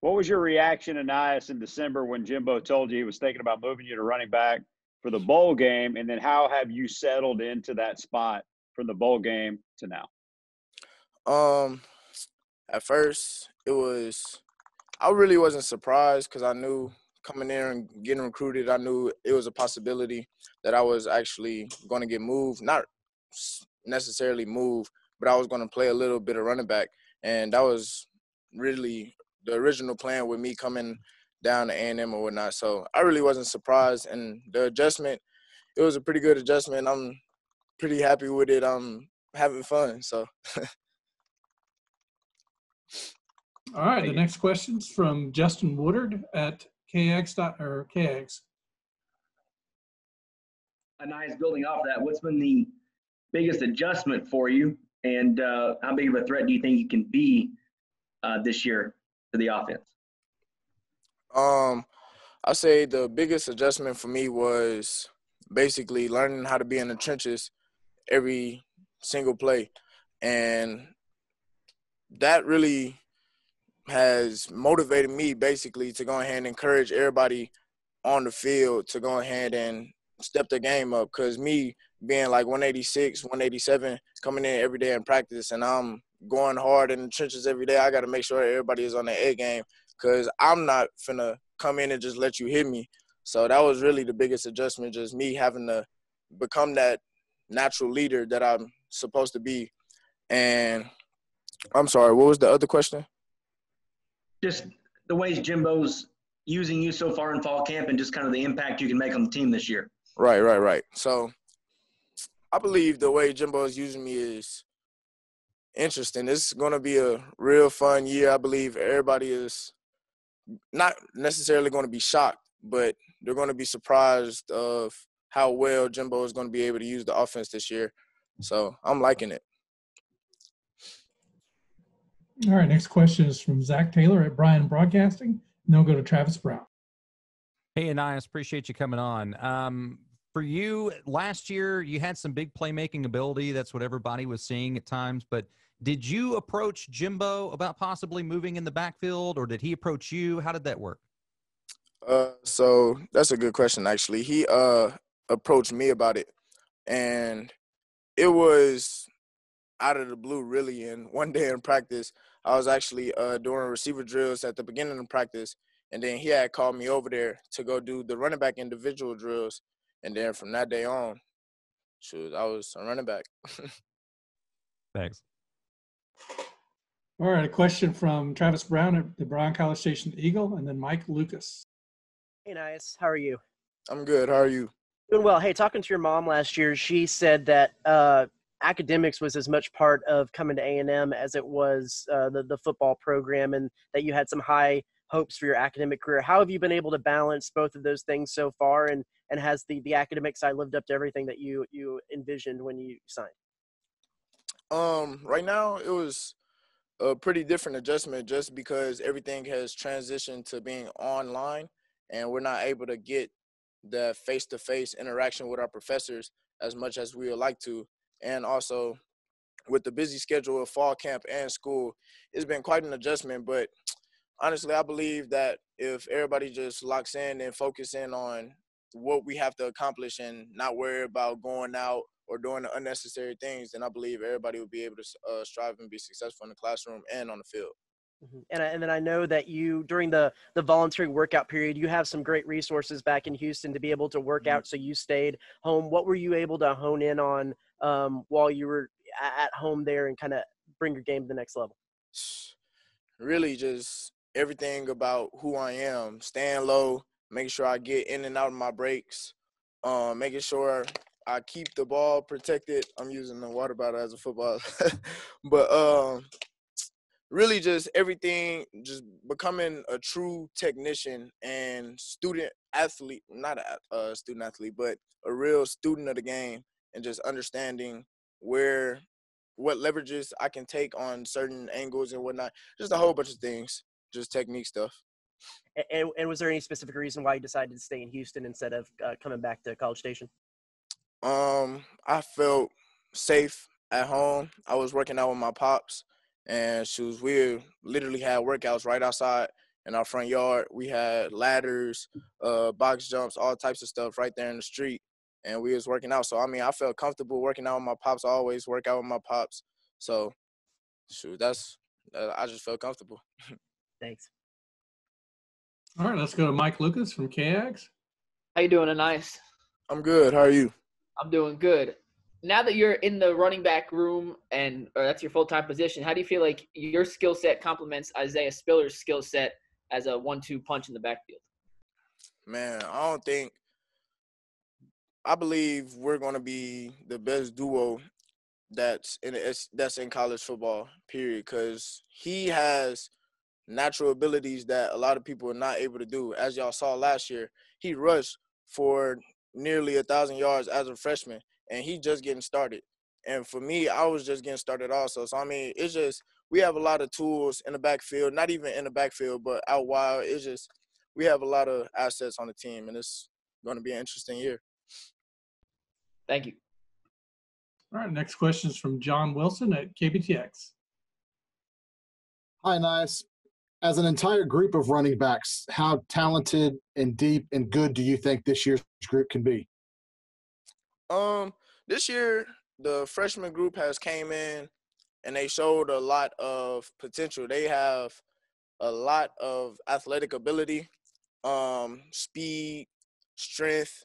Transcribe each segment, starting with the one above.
What was your reaction, Ainias, in December when Jimbo told you he was thinking about moving you to running back for the bowl game? And then how have you settled into that spot from the bowl game to now? At first, I really wasn't surprised because I knew coming in and getting recruited, I knew it was a possibility that I was actually going to get moved. Not necessarily moved, but I was going to play a little bit of running back. And that was really the original plan with me coming down to A&M or whatnot. So I really wasn't surprised. And the adjustment, it was a pretty good adjustment. I'm pretty happy with it. I'm having fun. So. All right, the next question's from Justin Woodard at KX. Nice building off that. What's been the biggest adjustment for you, and how big of a threat do you think you can be this year to the offense? I say the biggest adjustment for me was basically learning how to be in the trenches every single play, and that really has motivated me basically to go ahead and encourage everybody on the field to go ahead and step their game up. Because me being like 186, 187, coming in every day in practice, and I'm going hard in the trenches every day, I got to make sure everybody is on their A game because I'm not finna come in and just let you hit me. So that was really the biggest adjustment, just me having to become that natural leader that I'm supposed to be. And I'm sorry, what was the other question? Just the ways Jimbo's using you so far in fall camp and just kind of the impact you can make on the team this year. Right. So I believe the way Jimbo is using me is interesting. It's going to be a real fun year. I believe everybody is not necessarily going to be shocked, but they're going to be surprised of how well Jimbo is going to be able to use the offense this year. So I'm liking it. All right, next question is from Zach Taylor at Bryan Broadcasting, and then we'll go to Travis Brown. Hey, Ainias, appreciate you coming on. For you, last year, you had some big playmaking ability. That's what everybody was seeing at times. But did you approach Jimbo about possibly moving in the backfield, or did he approach you? How did that work? So that's a good question, actually. He approached me about it, and it was out of the blue, really. And one day in practice, I was actually doing receiver drills at the beginning of practice, and then he had called me over there to go do the running back individual drills. And then from that day on, I was a running back. Thanks. All right, a question from Travis Brown at the Brown College Station Eagle, and then Mike Lucas. Hey, Nias. How are you? I'm good. How are you? Doing well. Hey, talking to your mom last year, she said that academics was as much part of coming to A&M as it was the football program, and that you had some high hopes for your academic career. How have you been able to balance both of those things so far, and has the academic side lived up to everything that you envisioned when you signed? Right now, it was a pretty different adjustment just because everything has transitioned to being online, and we're not able to get the face-to-face interaction with our professors as much as we would like to. And also, with the busy schedule of fall camp and school, it's been quite an adjustment. But honestly, I believe that if everybody just locks in and focus in on what we have to accomplish and not worry about going out or doing the unnecessary things, then I believe everybody will be able to strive and be successful in the classroom and on the field. Mm-hmm. And then I know that you, during the voluntary workout period, you have some great resources back in Houston to be able to work out, so you stayed home. What were you able to hone in on while you were at home there and kind of bring your game to the next level? Really just everything about who I am, staying low, making sure I get in and out of my breaks, making sure I keep the ball protected. I'm using the water bottle as a football. But really just everything, just becoming a true technician and student athlete, not a student athlete, but a real student of the game, and just understanding what leverages I can take on certain angles and whatnot. Just a whole bunch of things, just technique stuff. And was there any specific reason why you decided to stay in Houston instead of coming back to College Station? I felt safe at home. I was working out with my pops, and we literally had workouts right outside in our front yard. We had ladders, box jumps, all types of stuff right there in the street, and we was working out. So, I mean, I felt comfortable working out with my pops. I always work out with my pops. So, shoot, I just felt comfortable. Thanks. All right, let's go to Mike Lucas from KAGS. How you doing, Ainias? I'm good. How are you? I'm doing good. Now that you're in the running back room or that's your full-time position, how do you feel like your skill set complements Isaiah Spiller's skill set as a 1-2 punch in the backfield? Man, I believe we're going to be the best duo that's in college football, period, because he has natural abilities that a lot of people are not able to do. As y'all saw last year, he rushed for nearly 1,000 yards as a freshman, and he just getting started. And for me, I was just getting started also. So, I mean, it's just we have a lot of tools in the backfield, not even in the backfield, but out wide. It's just we have a lot of assets on the team, and it's going to be an interesting year. Thank you. All right, next question is from John Wilson at KBTX. Hi, Nice. As an entire group of running backs, how talented and deep and good do you think this year's group can be? This year the freshman group has came in and they showed a lot of potential. They have a lot of athletic ability, speed, strength,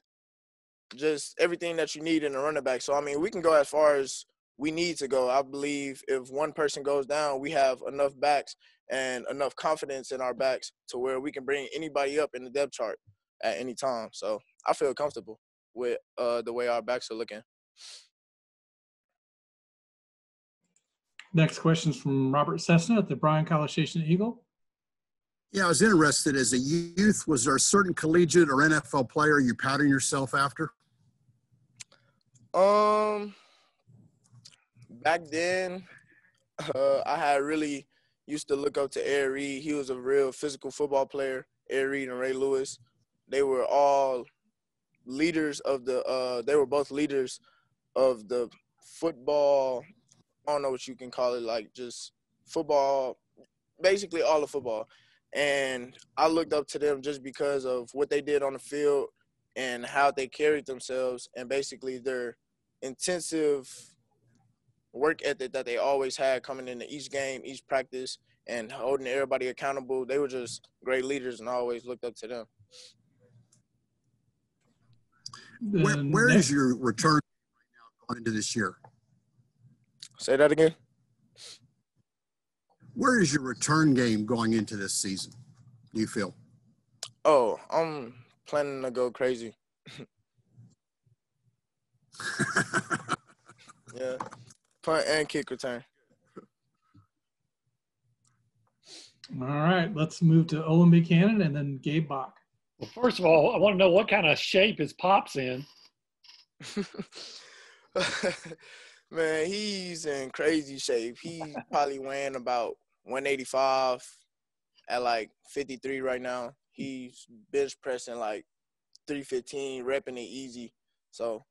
just everything that you need in a running back. So, I mean, we can go as far as we need to go. I believe if one person goes down, we have enough backs and enough confidence in our backs to where we can bring anybody up in the depth chart at any time. So I feel comfortable with the way our backs are looking. Next question is from Robert Cessna at the Bryan College Station Eagle. Yeah, I was interested. As a youth, was there a certain collegiate or NFL player you pattern yourself after? Back then, I had really used to look up to Ed Reed. He was a real physical football player. Ed Reed and Ray Lewis. They were all leaders of they were both leaders of the football. I don't know what you can call it, like just football, basically all of football. And I looked up to them just because of what they did on the field and how they carried themselves and basically their intensive work ethic that they always had coming into each game, each practice, and holding everybody accountable. They were just great leaders, and I always looked up to them. Where is your return right now going into this year? Say that again? Where is your return game going into this season, do you feel? Oh, I'm planning to go crazy. Yeah. Punt and kick return. All right, let's move to Olympia Cannon and then Gabe Bach. Well, first of all, I want to know what kind of shape his Pop's in. Man, he's in crazy shape. He probably weighing about 185 at like 53 right now. He's bench pressing like 315, repping it easy. So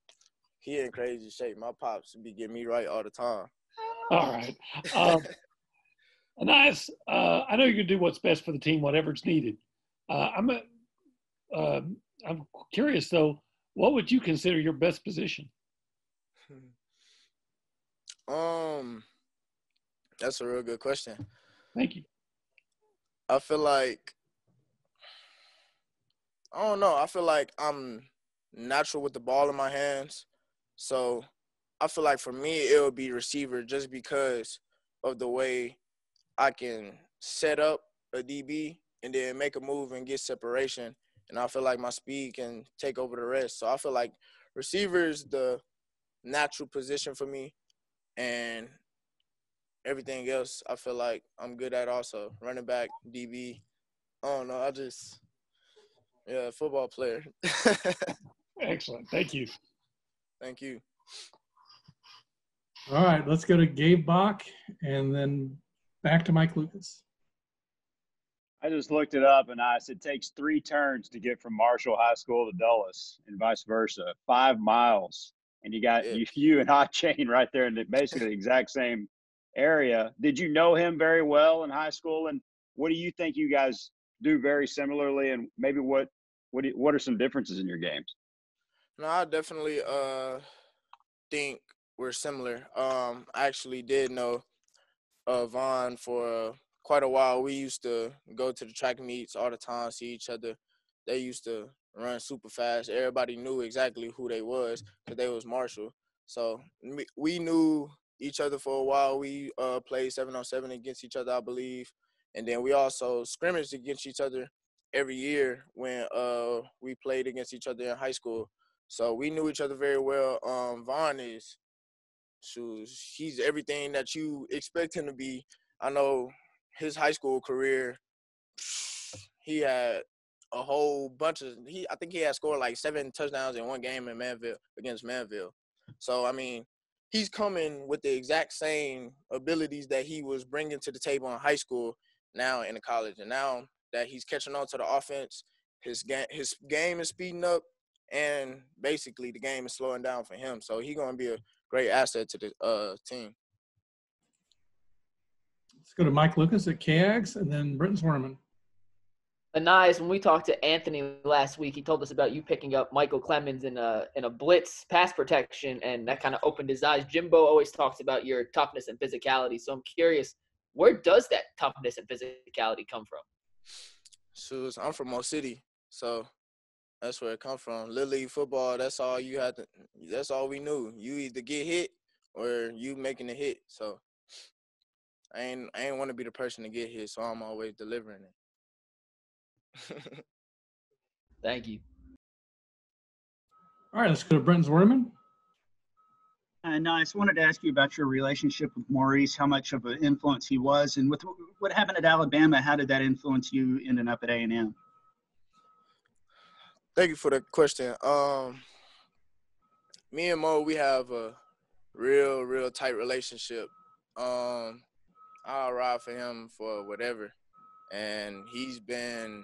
he in crazy shape. My pops be getting me right all the time. All right. Ainias, I know you're going to do what's best for the team, whatever's needed. I'm curious, though, what would you consider your best position? That's a real good question. Thank you. I feel like I'm natural with the ball in my hands. So I feel like for me, it would be receiver just because of the way I can set up a DB and then make a move and get separation. And I feel like my speed can take over the rest. So I feel like receiver is the natural position for me. And everything else, I feel like I'm good at also. Running back, DB. I don't know. Football player. Excellent. Thank you. Thank you. All right, let's go to Gabe Bach and then back to Mike Lucas. I just looked it up, and it takes 3 turns to get from Marshall High School to Dulles and vice versa, 5 miles. And you got you and Hot Chain right there in basically the exact same area. Did you know him very well in high school? And what do you think you guys do very similarly, and maybe what are some differences in your games? No, I definitely think we're similar. I actually did know Vaughn for quite a while. We used to go to the track meets all the time, see each other. They used to run super fast. Everybody knew exactly who they was because they was Marshall. So we knew each other for a while. We played 7-on-7 against each other, I believe. And then we also scrimmaged against each other every year when we played against each other in high school. So we knew each other very well. Vaughn is he's everything that you expect him to be. I know his high school career, he had a whole bunch of I think he had scored like 7 touchdowns in one game in Manville against Manville. So I mean, he's coming with the exact same abilities that he was bringing to the table in high school now in the college, and now that he's catching on to the offense, his game is speeding up, and basically the game is slowing down for him. So he's gonna be a great asset to the team. Let's go to Mike Lucas at KAGS and then Britton Zwerman. Ainias, when we talked to Anthony last week, he told us about you picking up Michael Clemens in a blitz pass protection, and that kind of opened his eyes. Jimbo always talks about your toughness and physicality, so I'm curious, where does that toughness and physicality come from? So I'm from Mo City, so that's where it comes from. Little League football, that's all you had to. That's all we knew. You either get hit or you making a hit. So I ain't want to be the person to get hit, so I'm always delivering it. Thank you. All right, let's go to Britton Zwerman. Nice. I wanted to ask you about your relationship with Maurice, how much of an influence he was, and with what happened at Alabama, how did that influence you ending up at A&M? Thank you for the question. Me and Mo, we have a real tight relationship. I'll ride for him for whatever, and he's been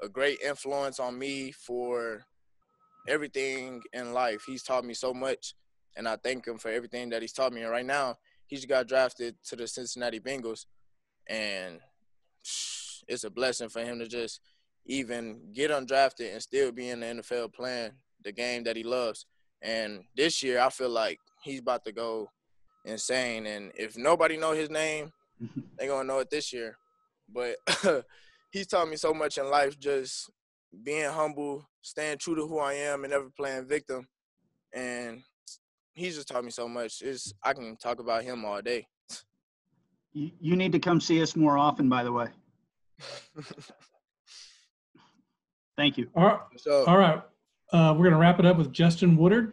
a great influence on me for everything in life. He's taught me so much, and I thank him for everything that he's taught me. And right now, he just got drafted to the Cincinnati Bengals, and it's a blessing for him to just even get undrafted and still be in the NFL playing the game that he loves. And this year, I feel like he's about to go insane. And if nobody know his name, they're going to know it this year. But he's taught me so much in life, just being humble, staying true to who I am, and never playing victim. And he's just taught me so much. I can talk about him all day. You need to come see us more often, by the way. Thank you. All right. We're going to wrap it up with Justin Woodard.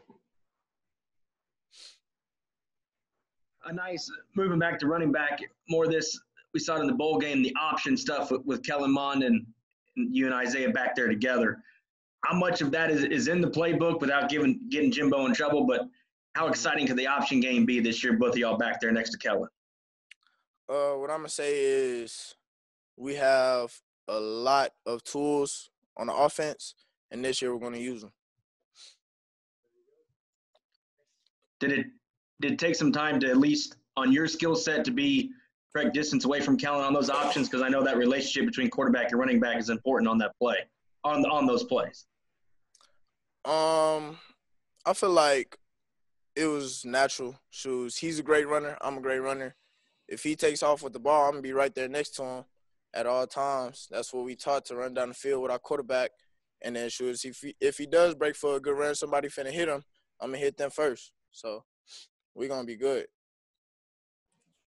A nice moving back to running back. More of this we saw it in the bowl game, the option stuff with Kellen Mond and you and Isaiah back there together. How much of that is in the playbook without getting Jimbo in trouble? But how exciting could the option game be this year? Both of y'all back there next to Kellen. What I'm gonna say is we have a lot of tools on the offense, and this year we're going to use them. Did it take some time to, at least on your skill set, to be correct distance away from Kellen on those options? Because I know that relationship between quarterback and running back is important on that play, on those plays. I feel like it was natural. He's a great runner. I'm a great runner. If he takes off with the ball, I'm going to be right there next to him at all times. That's what we taught, to run down the field with our quarterback. And then if he does break for a good run, somebody finna hit him, I'm going to hit them first. So we're going to be good.